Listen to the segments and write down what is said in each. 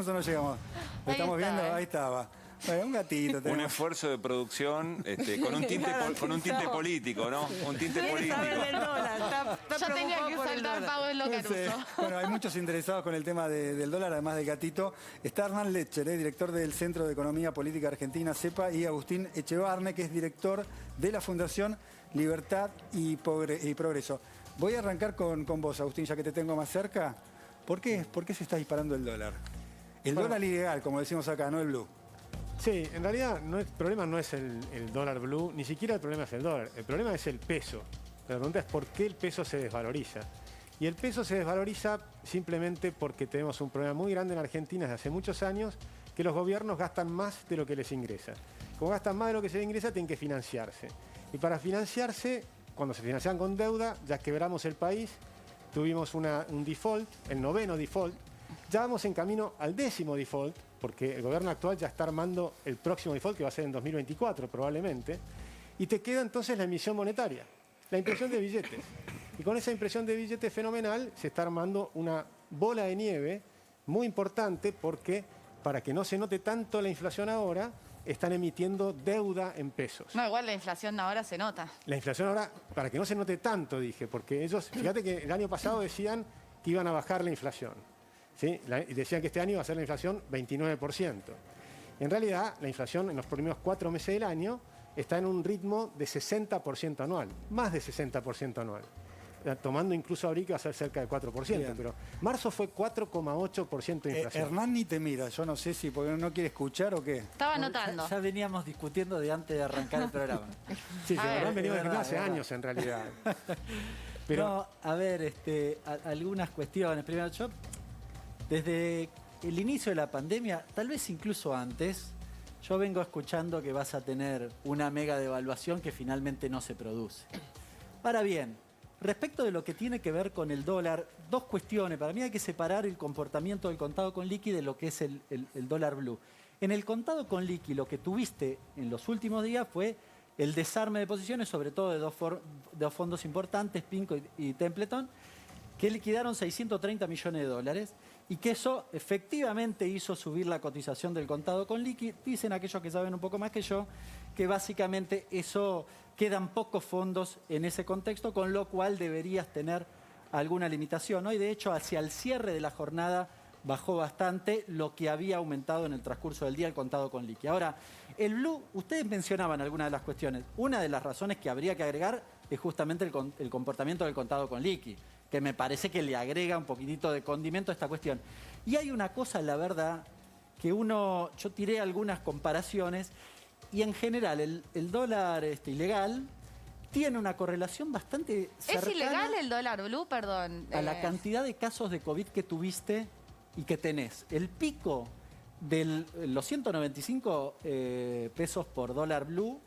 o no llegamos? ¿Lo estamos viendo? Ahí estaba. Bueno, un gatito. Un esfuerzo de producción con un tinte político, ¿no? Un tinte político. Yo tenía que saltar Pablo Caruso. Bueno, hay muchos interesados con el tema del dólar, además del gatito. Está Hernán Lecher, director del Centro de Economía Política Argentina, CEPA, y Agustín Echevarne, que es director de la Fundación Libertad y Progreso. Voy a arrancar con vos, Agustín, ya que te tengo más cerca. ¿Por qué se está disparando el dólar? El dólar ilegal, como decimos acá, no el blue. Sí, en realidad el problema no es el dólar blue, ni siquiera el problema es el dólar, el problema es el peso. La pregunta es por qué el peso se desvaloriza. Y el peso se desvaloriza simplemente porque tenemos un problema muy grande en Argentina desde hace muchos años, que los gobiernos gastan más de lo que les ingresa. Como gastan más de lo que se les ingresa, tienen que financiarse. Y para financiarse, cuando se financian con deuda, ya quebramos el país, tuvimos un default, el 9º default, ya vamos en camino al 10º default, porque el gobierno actual ya está armando el próximo default, que va a ser en 2024 probablemente, y te queda entonces la emisión monetaria, la impresión de billetes. Y con esa impresión de billetes fenomenal se está armando una bola de nieve muy importante, porque para que no se note tanto la inflación ahora, están emitiendo deuda en pesos. No, igual la inflación ahora se nota. La inflación ahora, para que no se note tanto, dije, porque ellos, fíjate que el año pasado decían que iban a bajar la inflación. ¿Sí? Y decían que este año iba a ser la inflación 29%. En realidad, la inflación en los primeros 4 meses del año está en un ritmo de 60% anual, más de 60% anual. Tomando incluso abril que va a ser cerca de 4%, bien. Pero marzo fue 4,8% de inflación. Hernán ni te mira, yo no sé si porque no quiere escuchar o qué. Estaba anotando. Ya veníamos discutiendo de antes de arrancar el programa. Sí, Hernán venía discutiendo hace años en realidad. Pero... No, a ver, algunas cuestiones. Primero, yo, desde el inicio de la pandemia, tal vez incluso antes, yo vengo escuchando que vas a tener una mega devaluación que finalmente no se produce. Ahora bien, respecto de lo que tiene que ver con el dólar, dos cuestiones. Para mí hay que separar el comportamiento del contado con liqui de lo que es el dólar blue. En el contado con liqui, lo que tuviste en los últimos días fue el desarme de posiciones, sobre todo de dos fondos importantes, Pinco y Templeton, que liquidaron 630 millones de dólares y que eso efectivamente hizo subir la cotización del contado con liqui. Dicen aquellos que saben un poco más que yo que básicamente eso quedan pocos fondos en ese contexto, con lo cual deberías tener alguna limitación, ¿no? Y de hecho hacia el cierre de la jornada bajó bastante lo que había aumentado en el transcurso del día el contado con liqui. Ahora, el blue, ustedes mencionaban algunas de las cuestiones. Una de las razones que habría que agregar es justamente el comportamiento del contado con liqui, que me parece que le agrega un poquitito de condimento a esta cuestión. Y hay una cosa, la verdad, que yo tiré algunas comparaciones y en general el dólar ilegal tiene una correlación bastante cercana. ¿Es ilegal el dólar blue, perdón? A la cantidad de casos de COVID que tuviste y que tenés. El pico de los 195 pesos por dólar blue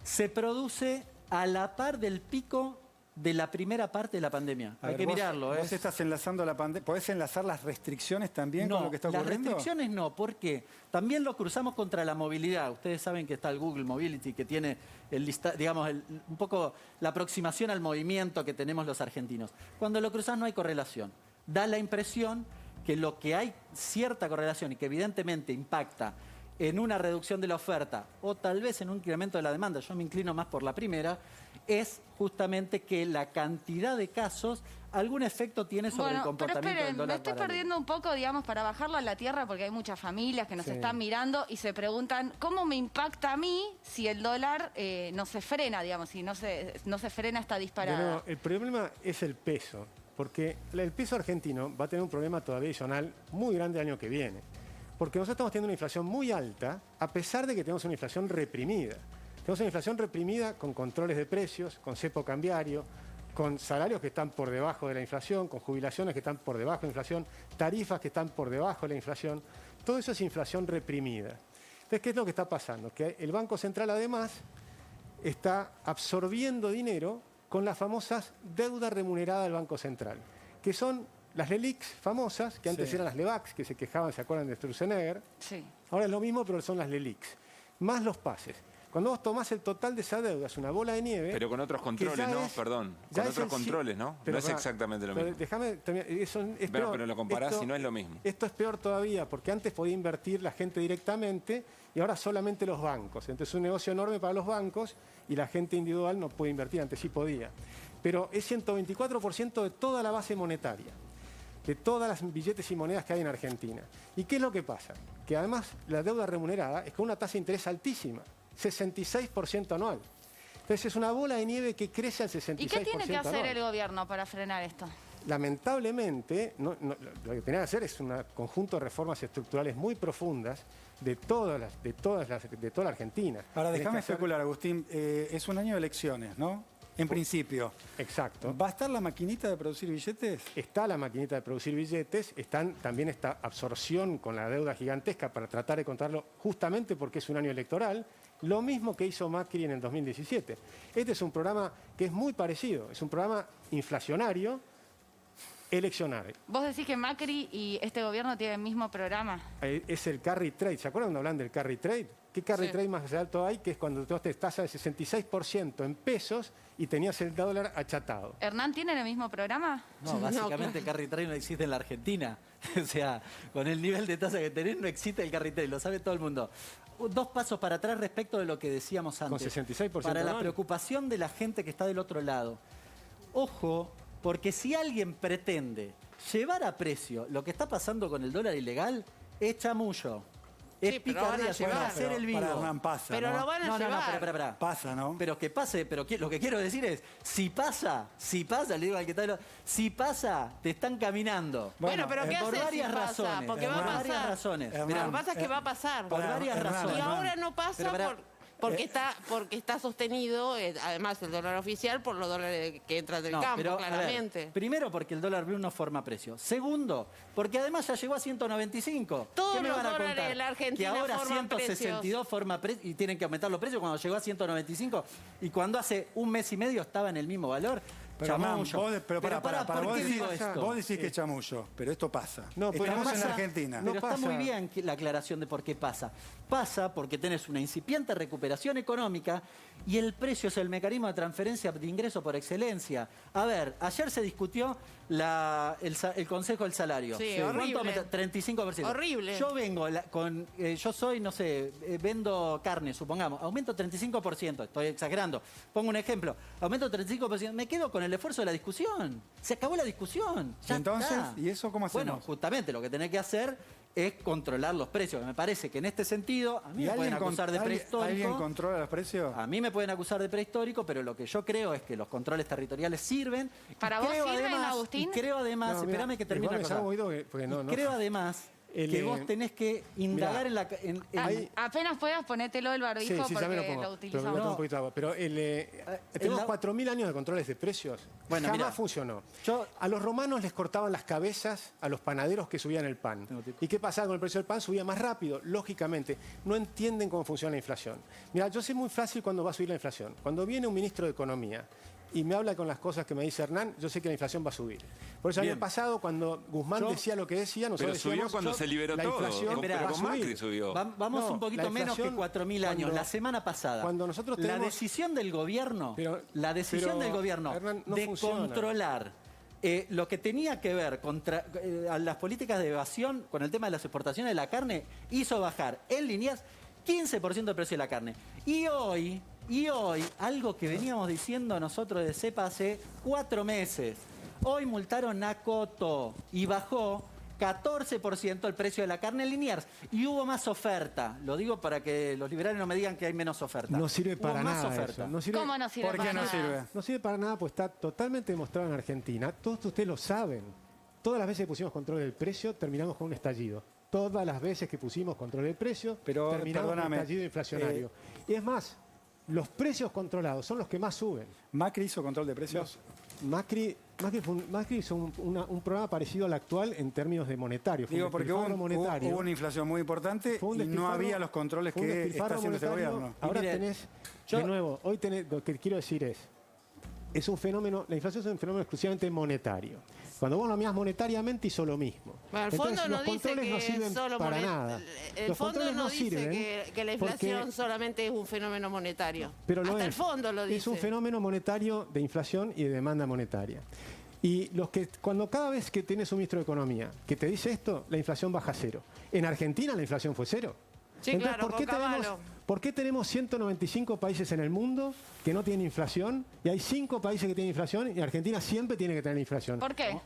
se produce a la par del pico de la primera parte de la pandemia. Hay que mirarlo. ¿Vos estás enlazando la pandemia? ¿Podés enlazar las restricciones también con lo que está ocurriendo? Las restricciones no, porque también lo cruzamos contra la movilidad. Ustedes saben que está el Google Mobility, que tiene un poco la aproximación al movimiento que tenemos los argentinos. Cuando lo cruzás no hay correlación. Da la impresión que lo que hay cierta correlación y que evidentemente impacta en una reducción de la oferta o tal vez en un incremento de la demanda, yo me inclino más por la primera, es justamente que la cantidad de casos algún efecto tiene sobre el comportamiento del dólar. Me estoy perdiendo un poco, digamos, para bajarlo a la tierra, porque hay muchas familias que nos están mirando y se preguntan ¿cómo me impacta a mí si el dólar no se frena, digamos, si no se frena esta disparada? No, el problema es el peso, porque el peso argentino va a tener un problema todavía adicional muy grande el año que viene. Porque nosotros estamos teniendo una inflación muy alta, a pesar de que tenemos una inflación reprimida. Tenemos una inflación reprimida con controles de precios, con cepo cambiario, con salarios que están por debajo de la inflación, con jubilaciones que están por debajo de la inflación, tarifas que están por debajo de la inflación. Todo eso es inflación reprimida. Entonces, ¿qué es lo que está pasando? Que el Banco Central, además, está absorbiendo dinero con las famosas deudas remuneradas del Banco Central, que son las LELIQs famosas, que antes eran las LEVAQs, que se quejaban, ¿se acuerdan de Sturzenegger? Sí. Ahora es lo mismo, pero son las LELIQs. Más los pases. Cuando vos tomás el total de esa deuda, es una bola de nieve. Pero con otros controles, ¿no? Perdón. Con otros controles, ¿no? No es exactamente lo mismo. Déjame terminar. Pero lo comparás y no es lo mismo. Esto es peor todavía, porque antes podía invertir la gente directamente y ahora solamente los bancos. Entonces es un negocio enorme para los bancos y la gente individual no puede invertir, antes sí podía. Pero es 124% de toda la base monetaria, de todas las billetes y monedas que hay en Argentina. ¿Y qué es lo que pasa? Que además la deuda remunerada es con una tasa de interés altísima, 66% anual. Entonces es una bola de nieve que crece al 66% ¿Y qué tiene que hacer anual. el gobierno para frenar esto? Lamentablemente, lo que tiene que hacer es un conjunto de reformas estructurales muy profundas de toda la Argentina. Ahora, Tiene déjame que hacer- especular, Agustín. Es un año de elecciones, ¿no? En principio. Exacto. ¿Va a estar la maquinita de producir billetes? Está la maquinita de producir billetes, también esta absorción con la deuda gigantesca para tratar de controlarlo justamente porque es un año electoral, lo mismo que hizo Macri en el 2017. Este es un programa que es muy parecido, es un programa inflacionario, eleccionario. ¿Vos decís que Macri y este gobierno tienen el mismo programa? Es el carry trade, ¿se acuerdan cuando hablan del carry trade? ¿Qué carry Sí. trade más alto hay? Que es cuando tú te tasa de 66% en pesos y tenías el dólar achatado. ¿Hernán tiene el mismo programa? No, básicamente el carry trade no existe en la Argentina. O sea, con el nivel de tasa que tenés no existe el carry trade, lo sabe todo el mundo. Dos pasos para atrás respecto de lo que decíamos antes. Con 66% Para la anual. preocupación de la gente que está del otro lado. Ojo, porque si alguien pretende llevar a precio lo que está pasando con el dólar ilegal, es chamullo. Es Sí, pero van a picardía, se van a llevar. hacer el vivo. Para Hernán pasa, Pero ¿no? lo van a No, llevar. espera. Pasa, ¿no? Pero que pase, pero lo que quiero decir es, si pasa, le digo al que está, si pasa, te están caminando. Bueno, pero ¿qué por haces si varias pasa? razones. Porque va a por pasar. varias razones. Hernán, Mirá, Lo que pasa es que va a pasar. por varias Hernán, razones. Y Hernán. ahora no pasa Pero, porque está sostenido, además el dólar oficial, por los dólares que entran del No, campo, pero, a ver, claramente. primero, porque el dólar blue no forma precio. Segundo, porque además ya llegó a 195. Todos ¿Qué me los van a dólares contar? de la Argentina que ahora forman 162 forma precio y tienen que aumentar los precios cuando llegó a 195 y cuando hace un mes y medio estaba en el mismo valor. Pero, Hernán, Chamullo. pero pará, para, ¿por vos qué decís, digo esto? vos decís que es chamullo, pero esto pasa. No, pero Estamos Pero en pasa- la Argentina. Pero No está pasa. muy bien la aclaración de por qué pasa. Pasa porque tenés una incipiente recuperación económica y el precio es el mecanismo de transferencia de ingreso por excelencia. A ver, ayer se discutió el Consejo del Salario. Sí, ¿Cuánto horrible. aumenta? 35%. Horrible. Yo vengo yo soy, no sé, vendo carne, supongamos, aumento 35%, estoy exagerando. Pongo un ejemplo, aumento 35%, me quedo con el esfuerzo de la discusión. Se acabó la discusión. Ya Entonces, está. ¿y eso cómo hacemos? Bueno, justamente lo que tenés que hacer es controlar los precios. Me parece que en este sentido, a mí ¿Y me pueden alguien acusar de ¿alguien prehistórico. controla los precios? A mí me pueden acusar de prehistórico, pero lo que yo creo es que los controles territoriales sirven. Y ¿Para vos creo sirven, además- Agustín? Y creo además, No, mira, espérame que termine igual una me salgo cosa. oído porque no, Y no. creo además que vos tenés que indagar en la... Apenas puedas, ponételo el barbijo Sí, ya porque me lo pongo. lo Pero utilizamos. voy a tomar un poquito de agua. Pero tenemos la- 4.000 años de controles de precios. Bueno, Jamás mirá, funcionó. yo- A los romanos les cortaban las cabezas a los panaderos que subían el pan. Tengo tiempo. ¿Y qué pasaba con el precio del pan? Subía más rápido, lógicamente. No entienden cómo funciona la inflación. Mira, yo sé muy fácil cuándo va a subir la inflación. Cuando viene un ministro de Economía y me habla con las cosas que me dice Hernán, yo sé que la inflación va a subir. Por eso el Bien. año pasado, cuando Guzmán Yo- decía lo que decía, Pero nosotros subió decíamos, cuando se liberó la todo. inflación Esperá, va a Pero con Macri subir. subió. Vamos No, un poquito la menos que inflación, 4.000 años. cuando- La semana pasada, cuando nosotros la tenemos- decisión del gobierno, Pero- del gobierno Hernán, no de funciona. controlar lo que tenía que ver contra a las políticas de evasión con el tema de las exportaciones de la carne hizo bajar en líneas 15% el precio de la carne. Y hoy, algo que veníamos diciendo nosotros de CEPA hace 4 meses, hoy multaron a Coto y bajó 14% el precio de la carne en Liniers y hubo más oferta. Lo digo para que los liberales no me digan que hay menos oferta. No sirve Hubo para más nada oferta. eso. No sirve, ¿Cómo no sirve ¿Por qué para no nada? sirve? No sirve para nada, pues está totalmente demostrado en Argentina. Todos ustedes lo saben. Todas las veces que pusimos control del precio, terminamos con un estallido. Todas las veces que pusimos control del precio, Pero, terminamos con un perdóname, estallido inflacionario. Y es más, los precios controlados son los que más suben. ¿Macri hizo control de precios? Macri hizo un programa parecido al actual en términos de monetario. Fue Digo, un porque hubo, despilfarro monetario. hubo una inflación muy importante Fue un y no despilfarro- había los controles fue un que está despilfarro haciendo este monetario. gobierno. Y Ahora mire, tenés, yo- de nuevo, hoy tenés, lo que quiero decir es un fenómeno, la inflación es un fenómeno exclusivamente monetario. Cuando vos lo mirás monetariamente hizo lo mismo. Bueno, el Entonces, fondo no los dice controles no que sirven solo para nada. El Los fondo controles no no dice sirven que la inflación porque solamente es un fenómeno monetario. Pero lo Hasta es. el fondo lo dice. Es un fenómeno monetario de inflación y de demanda monetaria. Y cuando cada vez que tenés un ministro de Economía que te dice esto, la inflación baja a cero. En Argentina la inflación fue cero. Sí, Entonces, claro, ¿por qué tenemos 195 países en el mundo que no tienen inflación? Y hay 5 países que tienen inflación y Argentina siempre tiene que tener inflación. ¿Por qué?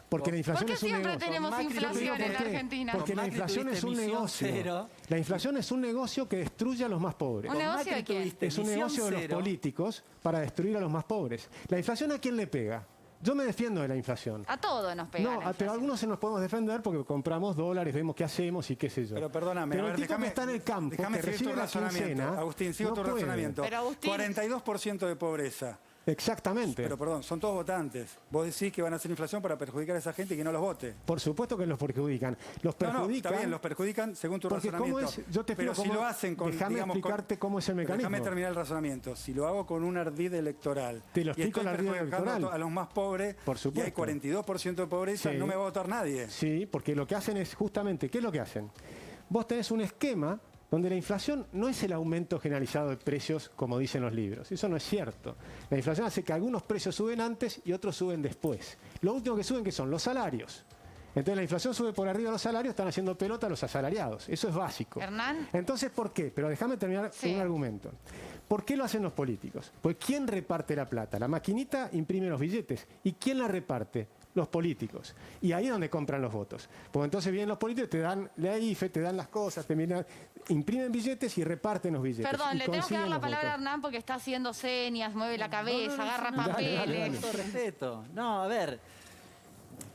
Porque la inflación ¿Por qué es un siempre negocio. tenemos Macri, inflación ¿por en qué? Argentina? Porque la Macri inflación tuviste es un emisión negocio. cero. La inflación es un negocio que destruye a los más pobres. ¿Un negocio Macri de quién? tuviste Es un emisión negocio de los cero. políticos para destruir a los más pobres. ¿La inflación a quién le pega? Yo me defiendo de la inflación. A todo nos pega. No, la pero inflación. algunos se nos podemos defender porque compramos dólares, vemos qué hacemos y qué sé yo. Pero perdóname, Pero a el ver, tipo que está en el campo, déjame que seguir recibe tu la razonamiento. quincena, Agustín, sigo no tu puede. razonamiento. Pero, Agustín- 42% de pobreza. Exactamente. Pero perdón, son todos votantes. Vos decís que van a hacer inflación para perjudicar a esa gente y que no los vote. Por supuesto que los perjudican. Los No, no, perjudican. está bien, los perjudican según tu Porque razonamiento. ¿cómo es? Yo te pero explico si cómo- lo hacen con, déjame digamos, explicarte cómo es el pero mecanismo. Déjame terminar el razonamiento. Si lo hago con un ardid electoral Te lo y explico estoy el ardid perjudicando electoral. a los más pobres Por y hay supuesto. 42% de pobreza, Sí. no me va a votar nadie. Sí, porque lo que hacen es justamente, ¿qué es lo que hacen? Vos tenés un esquema donde la inflación no es el aumento generalizado de precios como dicen los libros. Eso no es cierto. La inflación hace que algunos precios suben antes y otros suben después. Lo último que suben, ¿qué son? Los salarios. Entonces la inflación sube por arriba de los salarios, están haciendo pelota a los asalariados. Eso es básico. Hernán. Entonces, ¿por qué? Pero déjame terminar Sí. con un argumento. ¿Por qué lo hacen los políticos? Pues ¿quién reparte la plata? La maquinita imprime los billetes. ¿Y quién la reparte? Los políticos. Y ahí es donde compran los votos. Porque entonces vienen los políticos, te dan la IFE, te dan las cosas, imprimen billetes y reparten los billetes. Perdón, y le tengo que consiguen dar la los palabra a votos. Hernán porque está haciendo señas, mueve la cabeza, agarra no, papeles. dale. Todo respeto. No, a ver,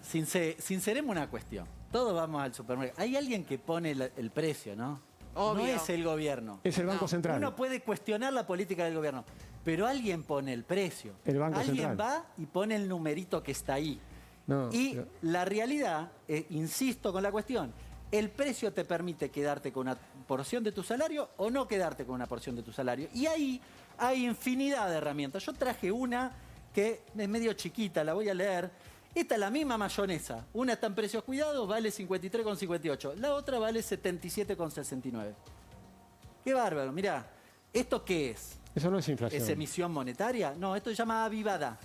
sinceremos una cuestión. Todos vamos al supermercado. Hay alguien que pone el precio, ¿no? Obvio. No es el gobierno. Es el Banco No. Central. Uno puede cuestionar la política del gobierno, pero alguien pone el precio. El Banco Alguien Central. va y pone el numerito que está ahí. No, y pero- la realidad, insisto con la cuestión, el precio te permite quedarte con una porción de tu salario o no quedarte con una porción de tu salario. Y ahí hay infinidad de herramientas. Yo traje una que es medio chiquita, la voy a leer. Esta es la misma mayonesa. Una está en precios cuidados, vale 53,58. La otra vale 77,69. Qué bárbaro, mirá. ¿Esto qué es? Eso no es inflación. ¿Es emisión monetaria? No, esto se llama avivada.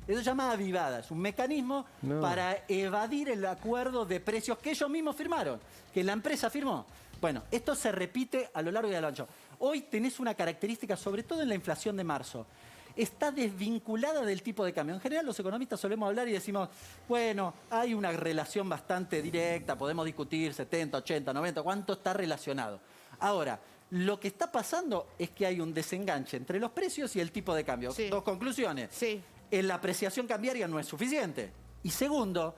Eso se llama avivada. Es un mecanismo No. para evadir el acuerdo de precios que ellos mismos firmaron, que la empresa firmó. Bueno, esto se repite a lo largo y a lo ancho. Hoy tenés una característica, sobre todo en la inflación de marzo. Está desvinculada del tipo de cambio. En general, los economistas solemos hablar y decimos, bueno, hay una relación bastante directa, podemos discutir 70, 80, 90, cuánto está relacionado. Ahora, lo que está pasando es que hay un desenganche entre los precios y el tipo de cambio. Sí. Dos conclusiones. Sí. La apreciación cambiaria no es suficiente. Y segundo,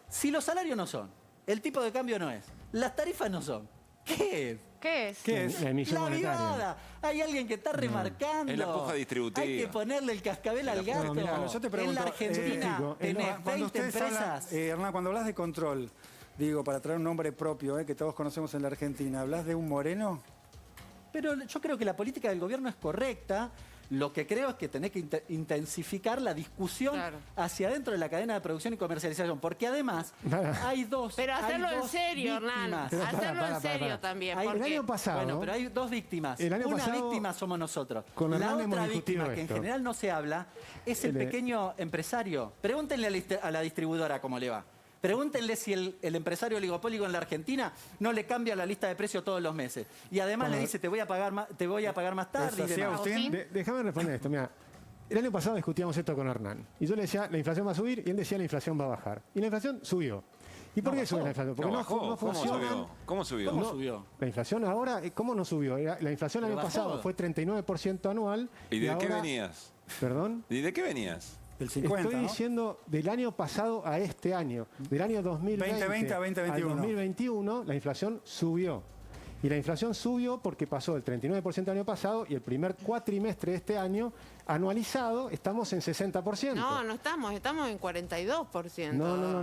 si los salarios no son, el tipo de cambio no es, las tarifas no son, ¿qué es? ¿Qué es? ¿Qué es? La emisión La monetaria. avivada. Hay alguien que está remarcando. Es la puja distributiva. Hay que ponerle el cascabel al gato. Mirá, yo te pregunto, en la Argentina Tico, tenés Cuando 20 ustedes hablan, empresas. Hernán, cuando hablas de control, digo, para traer un nombre propio, que todos conocemos en la Argentina, ¿hablas de un moreno? Pero yo creo que la política del gobierno es correcta. Lo que creo es que tenés que intensificar la discusión Claro. hacia adentro de la cadena de producción y comercialización. Porque además hay dos. Pero hacerlo hay en dos serio, Hernán. víctimas. Pero Hacerlo en serio para. también. Hay- El Porque año pasado, Bueno, pero hay dos víctimas. El año Una pasado, víctima somos nosotros. con La Hernán hemos otra discutido víctima, que en esto. general no se habla, es el El- pequeño empresario. Pregúntenle a la distribuidora cómo le va. Pregúntenle si el empresario oligopólico en la Argentina no le cambia la lista de precios todos los meses. Y además le dice, te voy a pagar más tarde y ¿Es así, demás. Agustín? Déjame responder esto. Mira, el año pasado discutíamos esto con Hernán. Y yo le decía, la inflación va a subir, y él decía, la inflación va a bajar. Y la inflación subió. ¿Y por qué sube la inflación? Porque No bajó. no ¿Cómo funciona. subió? ¿Cómo subió? ¿Cómo subió? La inflación ahora, ¿cómo no subió? La inflación el Pero año bajó. pasado fue 39% anual. ¿Y de qué ahora- venías? ¿Perdón? ¿Y de qué venías? El 50, Estoy ¿no? diciendo del año pasado a este año, del año 2020 2020 a 2021. al 2021, la inflación subió. Y la inflación subió porque pasó del 39% el año pasado y el primer cuatrimestre de este año, anualizado, estamos en 60%. no estamos en 42%.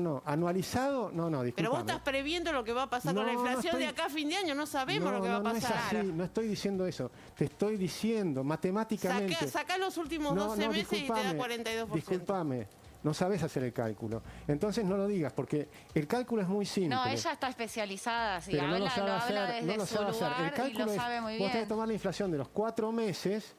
No. Anualizado, no, Pero disculpame. vos estás previendo lo que va a pasar con la No, no inflación estoy- de acá a fin de año. No sabemos lo que va a No es pasar. así, no estoy diciendo eso. Te estoy diciendo matemáticamente. Sacá los últimos 12 meses y te da 42%. Disculpame. no sabes hacer el cálculo. Entonces no lo digas, porque el cálculo es muy simple. No, ella está especializada, sí, pero no lo sabe habla hacer, desde no lo su sabe hacer. lugar El cálculo y lo es, sabe muy vos bien. tenés que tomar la inflación de los 4 meses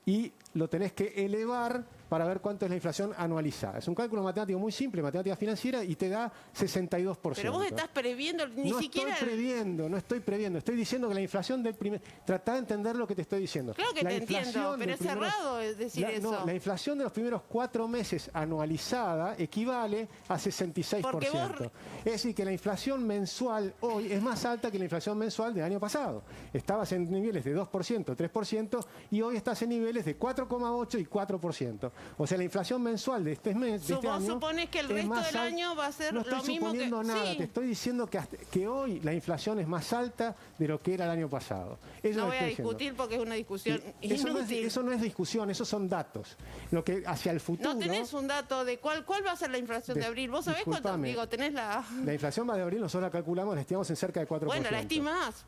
y lo tenés que elevar para ver cuánto es la inflación anualizada. Es un cálculo matemático muy simple, matemática financiera, y te da 62%. Pero vos estás previendo, ni siquiera... No estoy previendo. Estoy diciendo que la inflación del primer... Tratá de entender lo que te estoy diciendo. Claro que La te entiendo, inflación pero del es cerrado decir eso. No, la inflación de los primeros 4 meses anualizada equivale a 66%. Porque vos... Es decir, que la inflación mensual hoy es más alta que la inflación mensual del año pasado. Estabas en niveles de 2%, 3%, y hoy estás en niveles de 4,8% y 4%. O sea, la inflación mensual de este mes, de este Vos año, suponés que el es resto más del alta. año va a ser No lo estoy mismo que... suponiendo nada, Sí. te estoy diciendo que hoy la inflación es más alta de lo que era el año pasado. Eso No lo voy a estoy diciendo. discutir porque es una discusión Eso inútil. no es discusión, esos son datos. Lo que hacia el futuro... No tenés un dato de cuál va a ser la inflación de abril. ¿Vos sabés cuánto? Disculpame. Digo, tenés la... La inflación va de abril, nosotros la calculamos, la estimamos en cerca de 4%. Bueno, la estimás.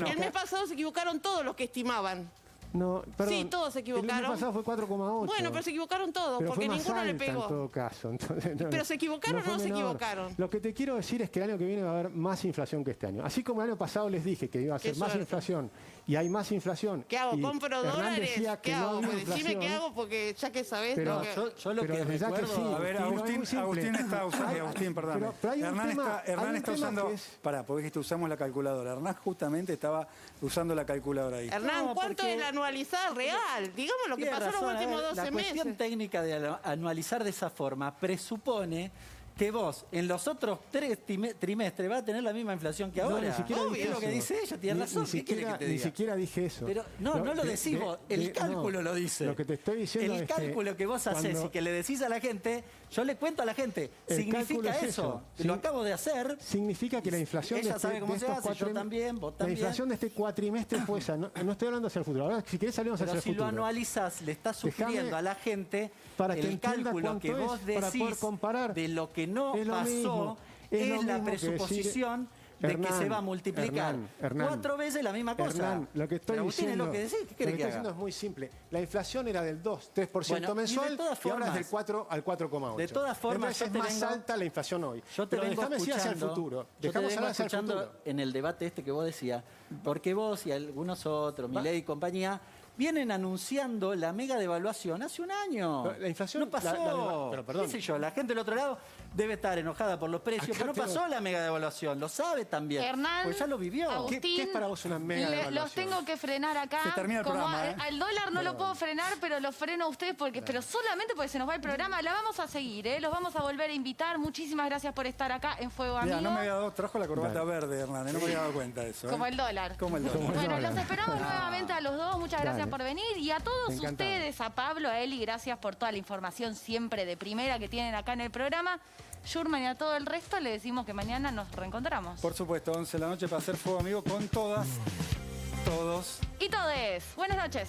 El mes pasado se equivocaron todos los que estimaban. No, perdón. Sí, todos se equivocaron. El año pasado fue 4,8. Bueno, pero se equivocaron todos, Pero porque fue más ninguno le alta pegó. en todo caso. Entonces, ¿Pero se equivocaron o fue no se menor. equivocaron? Lo que te quiero decir es que el año que viene va a haber más inflación que este año. Así como el año pasado les dije que iba a ser Qué más suerte. inflación y hay más inflación. ¿Qué hago? y ¿Compro Hernán dólares? decía que ¿Qué no hago? había Pues decime qué inflación, hago porque ya que sabés... pero- lo que- Yo lo pero que de verdad que recuerdo... sí. A ver, Sí, no, es muy simple. Agustín está usando... Agustín, perdón. pero hay un Hernán tema- está, hay Hernán un está tema usando... que es- Pará, porque dijiste usamos la calculadora. Hernán justamente estaba usando la calculadora ahí. Hernán, No, ¿cuánto porque- es la anualizada real? Digamos lo que Tiene pasó en razón, los a ver, últimos 12 la cuestión meses. técnica de anualizar de esa forma presupone que vos en los otros 3 trimestres vas a tener la misma inflación que No, ahora. ni siquiera Obvio, dije es lo que eso. dice ella, tiene razón. ¿Qué quiere que te Ni diga? siquiera dije eso. Pero no lo decís vos, el cálculo lo dice. Lo que te estoy diciendo el es cálculo que vos haces cuando- y que le decís a la gente, yo le cuento a la gente, El cálculo significa es eso. eso. Lo Sí. acabo de hacer. Significa que la inflación Ella de, sabe cómo de se estos hace, yo cuatrim- también, vos La también. inflación de este cuatrimestre fue esa. No estoy hablando hacia el futuro. Ahora, si querés, salimos hacia Pero el si futuro. lo anualizás, le estás sugiriendo Déjame a la gente para que el entienda cálculo cuánto que vos es, para poder decís comparar. de lo que no Es lo pasó, mismo, es es lo la mismo que decir- presuposición de que Hernán, se va a multiplicar Hernán, 4 veces la misma cosa. Hernán, lo que estoy Pero Agustín, diciendo, es lo que decís, ¿qué lo que querés estoy que diciendo haga? es muy simple. La inflación era del 2-3% Bueno, y de mensual todas y ahora es del formas- 4 al 4,8. De todas formas, Entonces yo es te más vengo- alta la inflación hoy. Yo te Pero vengo déjame decir hacia el escuchando, futuro. yo te Dejamos vengo hablar hacia el escuchando futuro. en el debate este que vos decías, porque vos y algunos otros, Milei y compañía, vienen anunciando la mega devaluación hace un año. Pero la inflación- no pasó. pero perdón. ¿Qué sé yo? La gente del otro lado debe estar enojada por los precios, Acá pero no tengo- pasó la mega devaluación. Lo sabe también. Hernán, Pues ya lo vivió. Agustín, ¿Qué es para vos una mega devaluación? Los tengo que frenar acá. Se termina el Como programa, al dólar no lo puedo frenar, pero lo freno a ustedes pero solamente porque se nos va el programa. La vamos a seguir, los vamos a volver a invitar. Muchísimas gracias por estar acá en Fuego Amigo. Mira, no me había dado, trajo la corbata verde, Hernán, no me había dado cuenta de eso. Como el dólar. Como el dólar. Bueno, los esperamos nuevamente a los dos. Muchas gracias Dale. por venir. Y a todos Encantado. ustedes, a Pablo, a Eli, gracias por toda la información siempre de primera que tienen acá en el programa. Shurman y a todo el resto le decimos que mañana nos reencontramos. Por supuesto, 11 de la noche para hacer Fuego Amigo con todas, todos. Y todes, buenas noches.